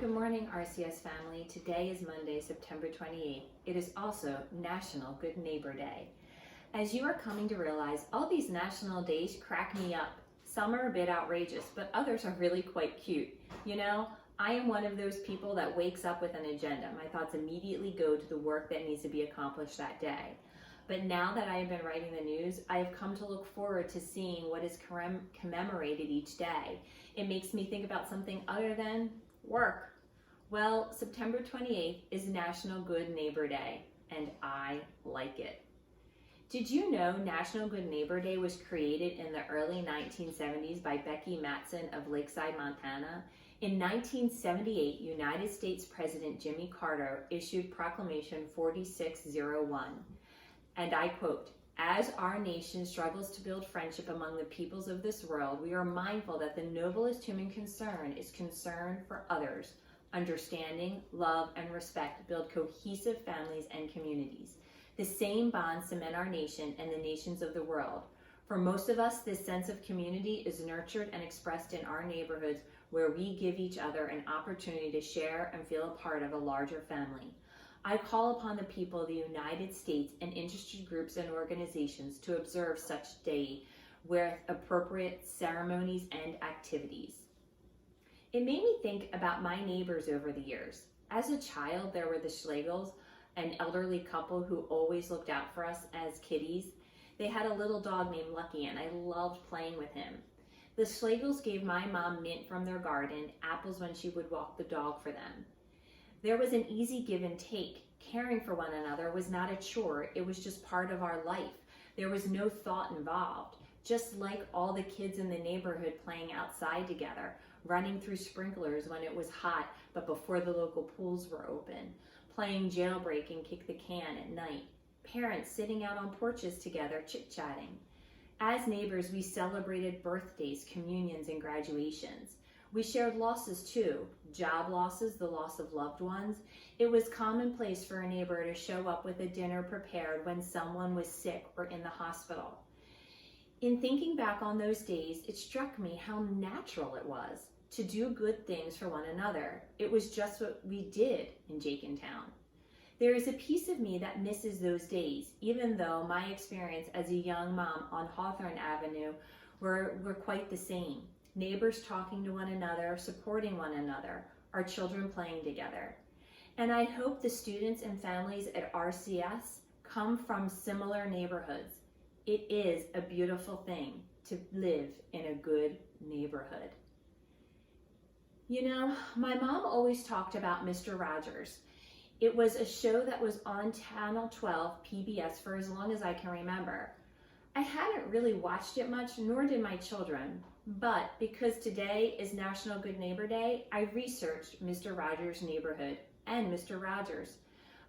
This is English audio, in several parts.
Good morning, RCS family. Today is Monday, September 28th. It is also National Good Neighbor Day. As you are coming to realize, all these national days crack me up. Some are a bit outrageous, but others are really quite cute. You know, I am one of those people that wakes up with an agenda. My thoughts immediately go to the work that needs to be accomplished that day. But now that I have been writing the news, I have come to look forward to seeing what is commemorated each day. It makes me think about something other than work. Well, September 28th is National Good Neighbor Day, and I like it. Did you know National Good Neighbor Day was created in the early 1970s by Becky Matson of Lakeside, Montana? In 1978, United States President Jimmy Carter issued Proclamation 4601, and I quote, "As our nation struggles to build friendship among the peoples of this world, we are mindful that the noblest human concern is concern for others. Understanding, love, and respect build cohesive families and communities. The same bonds cement our nation and the nations of the world. For most of us, this sense of community is nurtured and expressed in our neighborhoods, where we give each other an opportunity to share and feel a part of a larger family. I call upon the people of the United States and industry groups and organizations to observe such day with appropriate ceremonies and activities." It made me think about my neighbors over the years. As a child, there were the Schlegels, an elderly couple who always looked out for us as kiddies. They had a little dog named Lucky, and I loved playing with him. The Schlegels gave my mom mint from their garden, apples when she would walk the dog for them. There was an easy give and take. Caring for one another was not a chore, it was just part of our life. There was no thought involved. Just like all the kids in the neighborhood playing outside together, running through sprinklers when it was hot but before the local pools were open, playing jailbreak and kick the can at night, parents sitting out on porches together chit-chatting. As neighbors, we celebrated birthdays, communions, and graduations. We shared losses too, job losses, the loss of loved ones. It was commonplace for a neighbor to show up with a dinner prepared when someone was sick or in the hospital. In thinking back on those days, it struck me how natural it was to do good things for one another. It was just what we did in Jenkintown. There is a piece of me that misses those days, even though my experience as a young mom on Hawthorne Avenue were quite the same. Neighbors talking to one another, supporting one another, our children playing together. And I hope the students and families at RCS come from similar neighborhoods. It is a beautiful thing to live in a good neighborhood. You know, my mom always talked about Mr. Rogers. It was a show that was on Channel 12 PBS for as long as I can remember. I hadn't really watched it much, nor did my children, but because today is National Good Neighbor Day, I researched Mr. Rogers' Neighborhood and Mr. Rogers.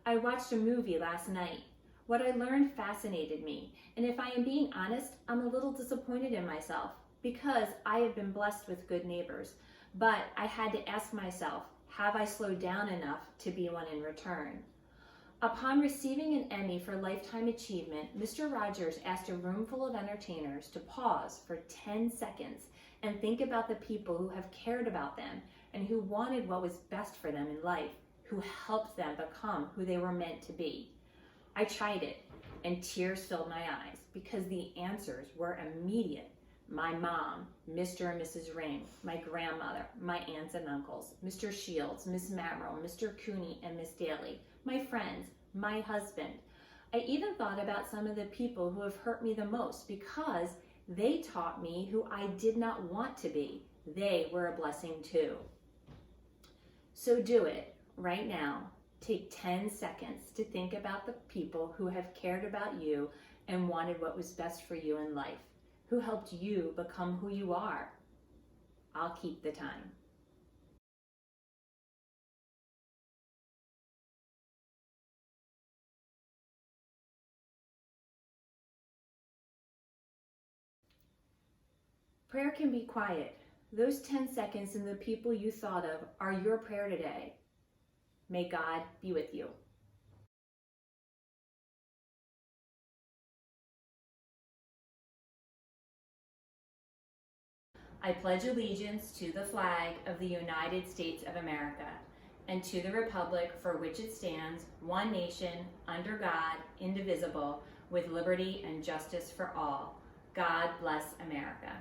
I watched a movie last night. What I learned fascinated me, and if I am being honest, I'm a little disappointed in myself because I have been blessed with good neighbors, but I had to ask myself, have I slowed down enough to be one in return? Upon receiving an Emmy for Lifetime Achievement, Mr. Rogers asked a room full of entertainers to pause for 10 seconds and think about the people who have cared about them and who wanted what was best for them in life, who helped them become who they were meant to be. I tried it, and tears filled my eyes because the answers were immediate. My mom, Mr. and Mrs. Ring, my grandmother, my aunts and uncles, Mr. Shields, Miss Mamrell, Mr. Cooney, and Miss Daly, my friends, my husband. I even thought about some of the people who have hurt me the most because they taught me who I did not want to be. They were a blessing too. So do it right now. Take 10 seconds to think about the people who have cared about you and wanted what was best for you in life, who helped you become who you are. I'll keep the time. Prayer can be quiet. Those 10 seconds and the people you thought of are your prayer today. May God be with you. I pledge allegiance to the flag of the United States of America and to the republic for which it stands, one nation, under God, indivisible, with liberty and justice for all. God bless America.